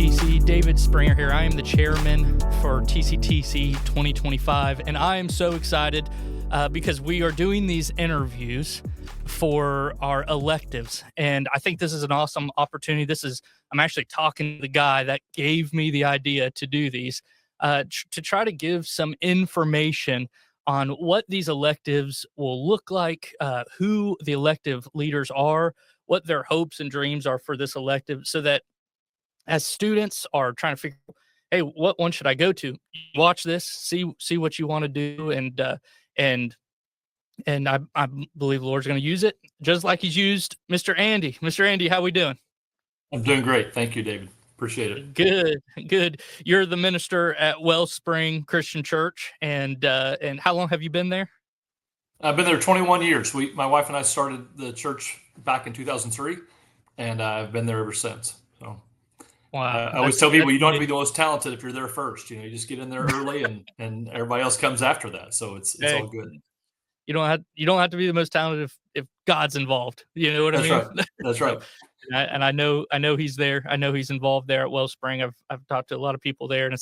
TCTC. David Springer here. I am the chairman for TCTC 2025, and I am so excited because we are doing these interviews for our electives, and I think this is an awesome opportunity. I'm actually talking to the guy that gave me the idea to do these, to try to give some information on what these electives will look like, who the elective leaders are, what their hopes and dreams are for this elective, so that as students are trying to figure, hey, what one should I go to? Watch this, see what you want to do, and I believe the Lord's going to use it just like He's used Mr. Andy. Mr. Andy, how we doing? I'm doing great. Thank you, David. Appreciate it. Good. You're the minister at Wellspring Christian Church, and how long have you been there? I've been there 21 years. My wife and I started the church back in 2003, and I've been there ever since. So, wow. I always tell people you don't have to be the most talented if you're there first. You just get in there early, and everybody else comes after that. So it's all good. You don't have to be the most talented if God's involved. You know what I mean? Right. That's right. And I know He's there. I know He's involved there at Wellspring. I've talked to a lot of people there, and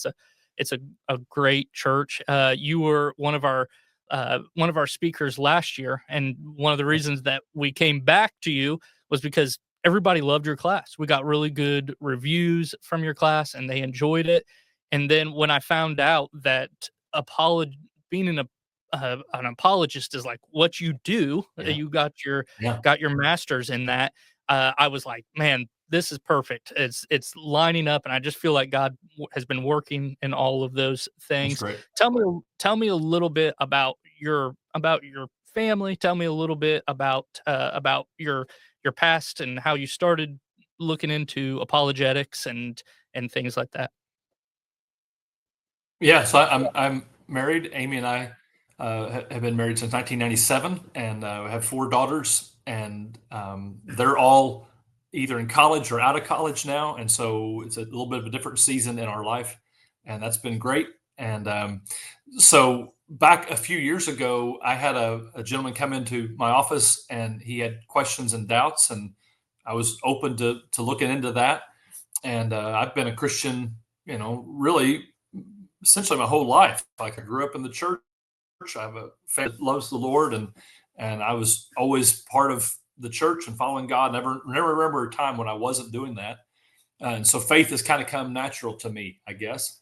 it's a great church. You were one of our speakers last year, and one of the reasons that we came back to you was because everybody loved your class. We got really good reviews from your class, and they enjoyed it. And then when I found out that being an apologist is like what you do, you got your master's in that. I was like, man, this is perfect. It's lining up, and I just feel like God has been working in all of those things. Tell me a little bit about your family. Tell me a little bit about your past and how you started looking into apologetics and things like that. Yeah, so I'm married. Amy and I have been married since 1997, and we have 4 daughters, and they're all either in college or out of college now, and so it's a little bit of a different season in our life, and that's been great. And so back a few years ago, I had a gentleman come into my office, and he had questions and doubts, and I was open to looking into that. And I've been a Christian, really essentially my whole life. Like, I grew up in the church. I have a family that loves the Lord, and I was always part of the church and following God. Never remember a time when I wasn't doing that. And so faith has kind of come natural to me, I guess.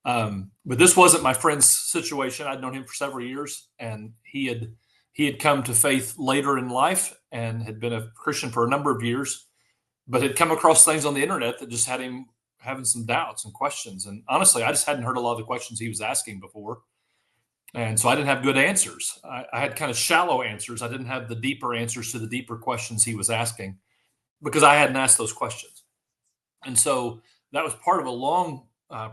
But this wasn't my friend's situation. I'd known him for several years, and he had come to faith later in life and had been a Christian for a number of years, but had come across things on the internet that just had him having some doubts and questions. And honestly, I just hadn't heard a lot of the questions he was asking before. And so I didn't have good answers. I had kind of shallow answers. I didn't have the deeper answers to the deeper questions he was asking because I hadn't asked those questions. And so that was part of a long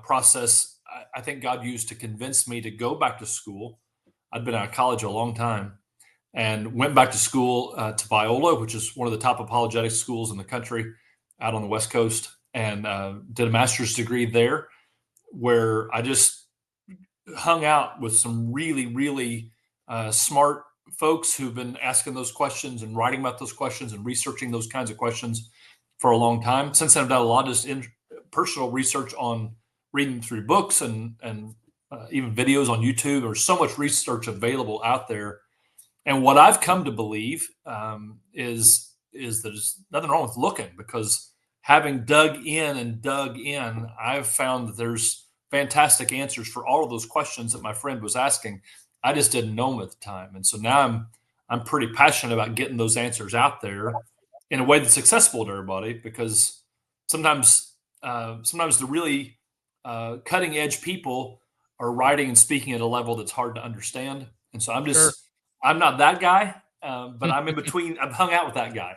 process I think God used to convince me to go back to school. I'd been out of college a long time and went back to school to Biola, which is one of the top apologetics schools in the country out on the West Coast, and did a master's degree there, where I just hung out with some really, really smart folks who've been asking those questions and writing about those questions and researching those kinds of questions for a long time. Since then, I've done a lot of just personal research on reading through books and even videos on YouTube. There's so much research available out there. And what I've come to believe is that there's nothing wrong with looking, because having dug in, I've found that there's fantastic answers for all of those questions that my friend was asking. I just didn't know them at the time. And so now I'm pretty passionate about getting those answers out there in a way that's accessible to everybody, because sometimes the really cutting edge people are writing and speaking at a level that's hard to understand. And so I'm not that guy, but I'm in between. I've hung out with that guy,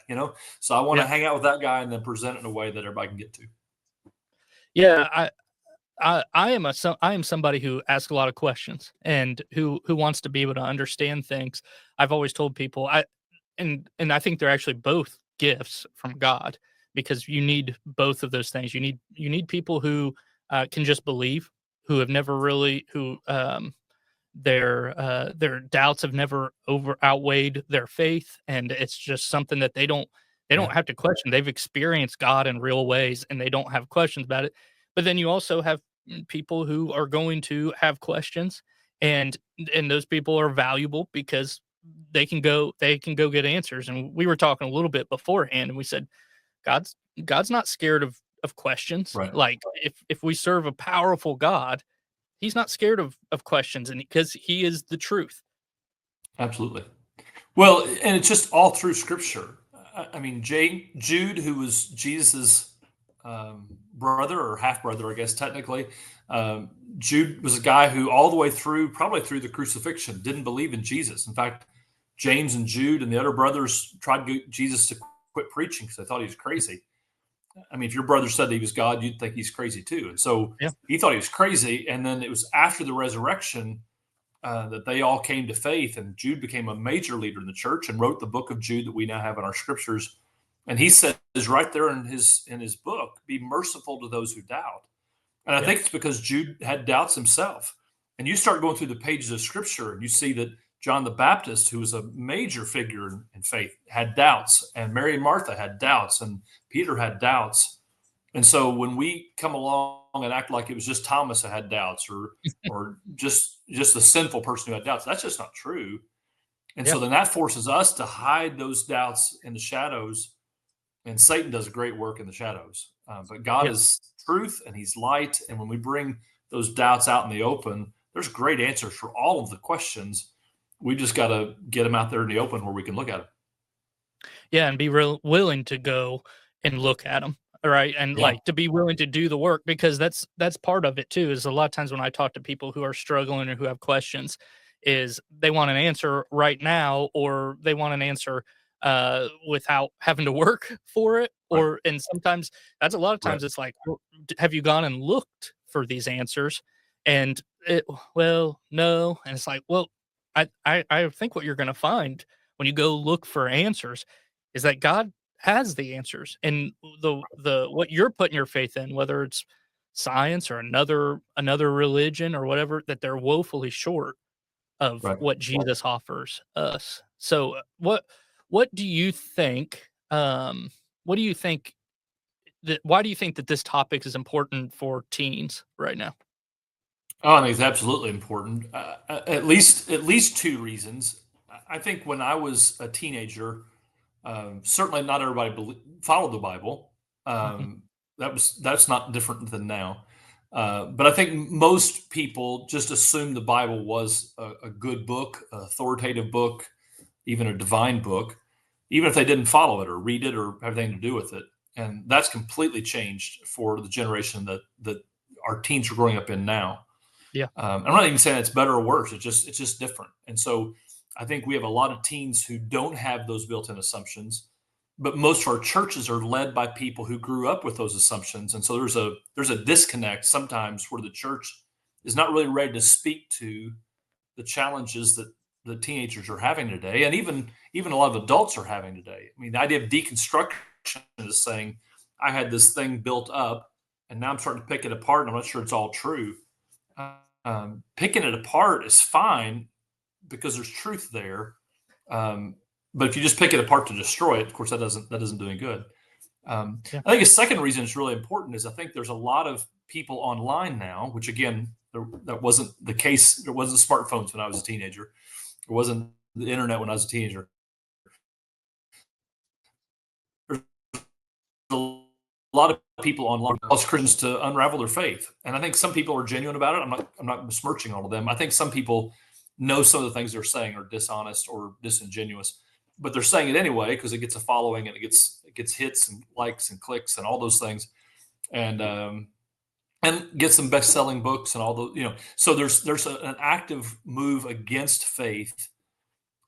so I want to hang out with that guy and then present it in a way that everybody can get to. Yeah. I am somebody who asks a lot of questions and who wants to be able to understand things. I've always told people and I think they're actually both gifts from God, because you need both of those things. You need people who can just believe, who have never really, their doubts have never outweighed their faith, and it's just something that they don't have to question. They've experienced God in real ways, and they don't have questions about it. But then you also have people who are going to have questions, and those people are valuable because they can go get answers. And we were talking a little bit beforehand, and we said God's not scared of questions. Right. Like if we serve a powerful God, he's not scared of questions, and because he is the truth. Absolutely. Well, and it's just all through Scripture. I mean, Jude, who was Jesus's brother or half brother, I guess technically, Jude was a guy who, all the way through, probably through the crucifixion, didn't believe in Jesus. In fact, James and Jude and the other brothers tried to get Jesus to quit preaching because they thought he was crazy. I mean, if your brother said he was God, you'd think he's crazy too. And so Yeah. he thought he was crazy. And then it was after the resurrection that they all came to faith, and Jude became a major leader in the church and wrote the book of Jude that we now have in our scriptures. And he says right there in his book, "Be merciful to those who doubt." And I Yeah. think it's because Jude had doubts himself. And you start going through the pages of scripture, and you see that John the Baptist, who was a major figure in faith, had doubts, and Mary and Martha had doubts, and Peter had doubts. And so when we come along and act like it was just Thomas that had doubts, or just a sinful person who had doubts, that's just not true. And Yeah. so then that forces us to hide those doubts in the shadows. And Satan does a great work in the shadows. But God Yeah. is truth and he's light. And when we bring those doubts out in the open, there's great answers for all of the questions. We just got to get them out there in the open where we can look at them. Yeah, and be real willing to go and look at them, right? And Yeah. like to be willing to do the work, because that's part of it too. Is a lot of times when I talk to people who are struggling or who have questions, is they want an answer right now, or they want an answer without having to work for it. Right. Or and sometimes that's a lot of Right. times it's like, "Well, have you gone and looked for these answers?" And it, well, no, and it's like, well, I think what you're going to find when you go look for answers is that God has the answers, and the what you're putting your faith in, whether it's science or another religion or whatever, that they're woefully short of Right. what Jesus offers us. So, what do you think? What do you think that? Why do you think that this topic is important for teens right now? Oh, I think it's absolutely important. At least two reasons. I think when I was a teenager, certainly not everybody followed the Bible. Mhm. Um, that's not different than now. But I think most people just assumed the Bible was a good book, an authoritative book, even a divine book, even if they didn't follow it or read it or have anything to do with it. And that's completely changed for the generation that our teens are growing up in now. Yeah, I'm not even saying it's better or worse. It's just different. And so I think we have a lot of teens who don't have those built-in assumptions, but most of our churches are led by people who grew up with those assumptions. And so there's a disconnect sometimes where the church is not really ready to speak to the challenges that the teenagers are having today, and even a lot of adults are having today. I mean, the idea of deconstruction is saying I had this thing built up, and now I'm starting to pick it apart, and I'm not sure it's all true. Picking it apart is fine because there's truth there. Um, but if you just pick it apart to destroy it, of course, that doesn't do any good. yeah, I think a second reason it's really important is I think there's a lot of people online now, which again, that wasn't the case. There wasn't smartphones when I was a teenager. There wasn't the internet when I was a teenager. There's a lot of people online cause Christians to unravel their faith, and I think some people are genuine about it. I'm not besmirching all of them. I think some people know some of the things they're saying are dishonest or disingenuous, but they're saying it anyway because it gets a following and it gets hits and likes and clicks and all those things, and get some best-selling books and all the So an active move against faith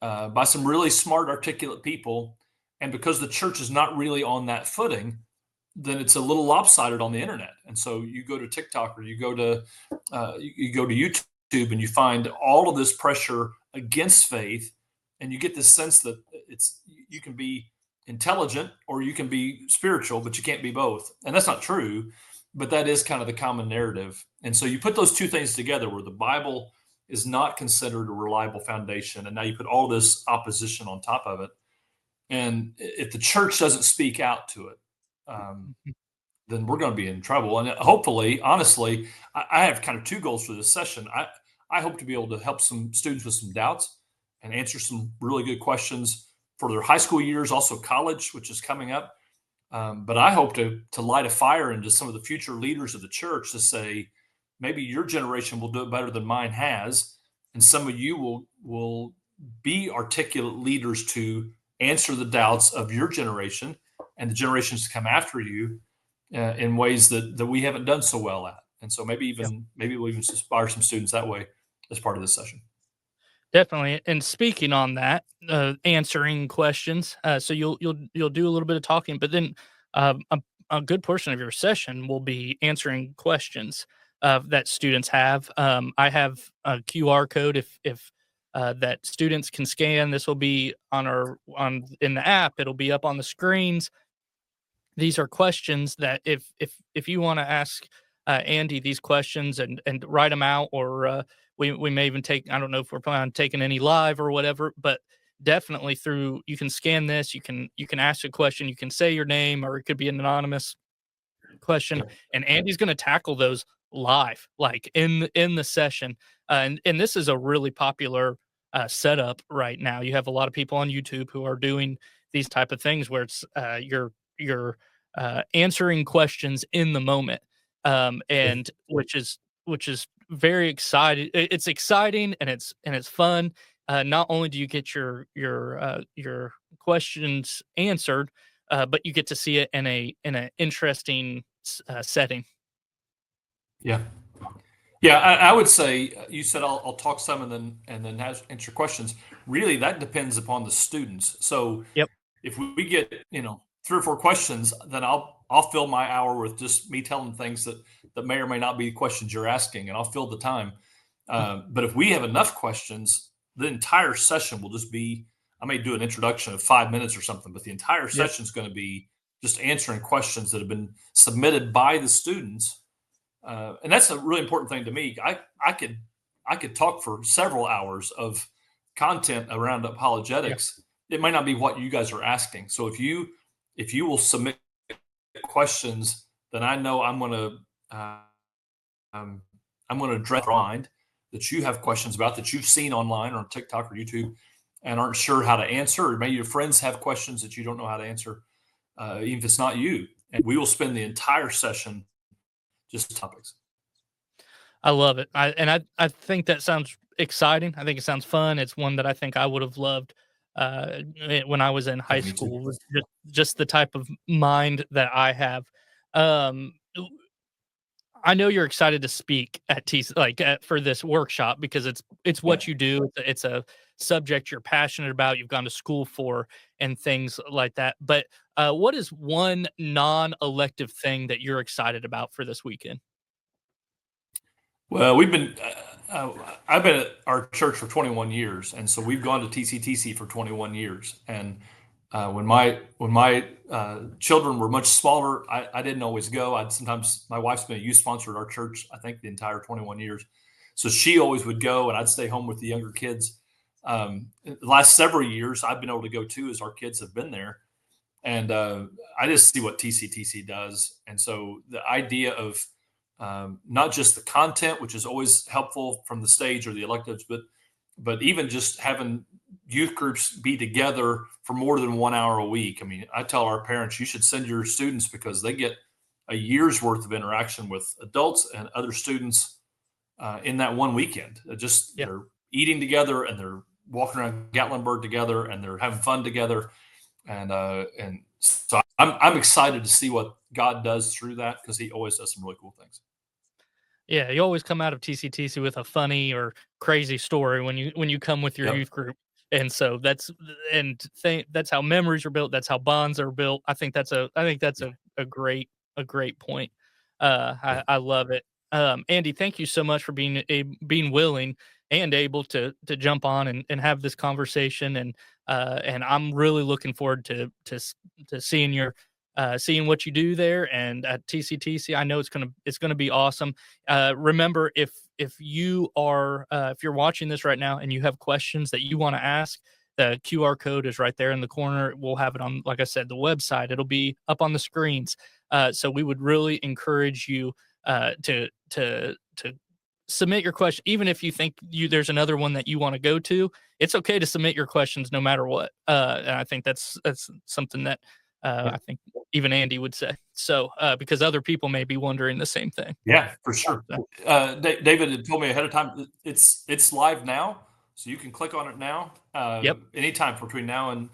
by some really smart, articulate people, and because the church is not really on that footing, then it's a little lopsided on the internet. And so you go to TikTok or you go to YouTube, and you find all of this pressure against faith, and you get this sense that you can be intelligent or you can be spiritual, but you can't be both. And that's not true, but that is kind of the common narrative. And so you put those two things together, where the Bible is not considered a reliable foundation, and now you put all this opposition on top of it. And if the church doesn't speak out to it, um, mhm, then we're going to be in trouble. And hopefully, honestly, I have kind of two goals for this session. I hope to be able to help some students with some doubts and answer some really good questions for their high school years, also college, which is coming up. But I hope to light a fire into some of the future leaders of the church to say, maybe your generation will do it better than mine has, and some of you will be articulate leaders to answer the doubts of your generation and the generations to come after you in ways that we haven't done so well at. And so maybe we'll even inspire some students that way as part of this session. Definitely. And speaking on that, answering questions. So you'll do a little bit of talking, but then a good portion of your session will be answering questions that students have. I have a QR code if that students can scan. This will be on in the app. It'll be up on the screens. These are questions that if you want to ask Andy these questions and write them out, or we may even take, I don't know if we're planning on taking any live or whatever, but definitely through, you can scan this, you can ask a question, you can say your name, or it could be an anonymous question, and Andy's going to tackle those live, like in the session. And this is a really popular setup right now. You have a lot of people on YouTube who are doing these type of things where it's you're answering questions in the moment, and which is very exciting. It's exciting and it's fun. Not only do you get your questions answered, but you get to see it in an interesting setting. Yeah. Yeah, I would say you said I'll talk some and then answer questions. Really, that depends upon the students. So Yep. if we get 3 or 4 questions, then I'll fill my hour with just me telling things that may or may not be questions you're asking, and I'll fill the time. But if we have enough questions, the entire session will just be. I may do an introduction of 5 minutes or something, but the entire Yep. session is going to be just answering questions that have been submitted by the students, and that's a really important thing to me. I could talk for several hours of content around Yeah. apologetics. It might not be what you guys are asking. So if you will submit questions, then I know I'm going to address mind that you have questions about that you've seen online or on TikTok or YouTube and aren't sure how to answer, or maybe your friends have questions that you don't know how to answer, even if it's not you. And we will spend the entire session just topics. I love it. I think that sounds exciting. I think it sounds fun. It's one that I think I would have loved when I was in high Yeah, me too. school. Was just the type of mind that I have. Um, I know you're excited to speak at for this workshop because it's Yeah. what you do. It's a subject you're passionate about. You've gone to school for and things like that. But what is one non-elective thing that you're excited about for this weekend? Well, I've been at our church for 21 years, and so we've gone to TCTC for 21 years. And when my children were much smaller, I didn't always go. Sometimes my wife's been a youth sponsor at our church, I think the entire 21 years. So she always would go, and I'd stay home with the younger kids. The last several years, I've been able to go too, as our kids have been there. And I just see what TCTC does. And so the idea of not just the content, which is always helpful from the stage or the electives, but even just having youth groups be together for more than 1 hour a week. I mean, I tell our parents you should send your students because they get a year's worth of interaction with adults and other students in that one weekend. Yeah. They're eating together and they're walking around Gatlinburg together and they're having fun together, and so I'm excited to see what God does through that because He always does some really cool things. Yeah, you always come out of TCTC with a funny or crazy story when you come with your Yep. youth group, and so that's how memories are built. That's how bonds are built. I think that's a great point. Yeah. I love it. Andy, thank you so much for being willing and able to jump on and have this conversation, and I'm really looking forward to seeing what you do there and at TCTC. I know it's gonna be awesome. Remember, if you're watching this right now and you have questions that you want to ask, The QR code is right there in the corner. We'll have it on, like I said, the website. It'll be up on the screens. So we would really encourage you to submit your question, even if you think there's another one that you want to go to. It's okay to submit your questions no matter what. And I think that's something that Yeah. I think even Andy would say. So because other people may be wondering the same thing. Yeah, for sure. David had told me ahead of time, it's live now, so you can click on it now, Yep, anytime between now and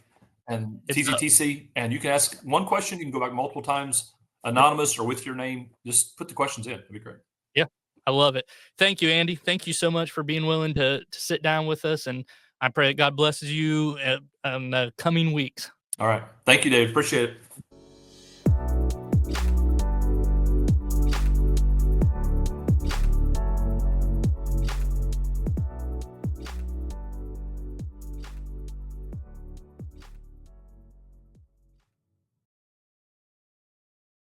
it's up. TCTC, and you can ask one question. You can go back multiple times, anonymous or with your name. Just put the questions in. That'd be great. Yeah, I love it. Thank you, Andy. Thank you so much for being willing to sit down with us, and I pray that God blesses you in the coming weeks. All right. Thank you, Dave. Appreciate it.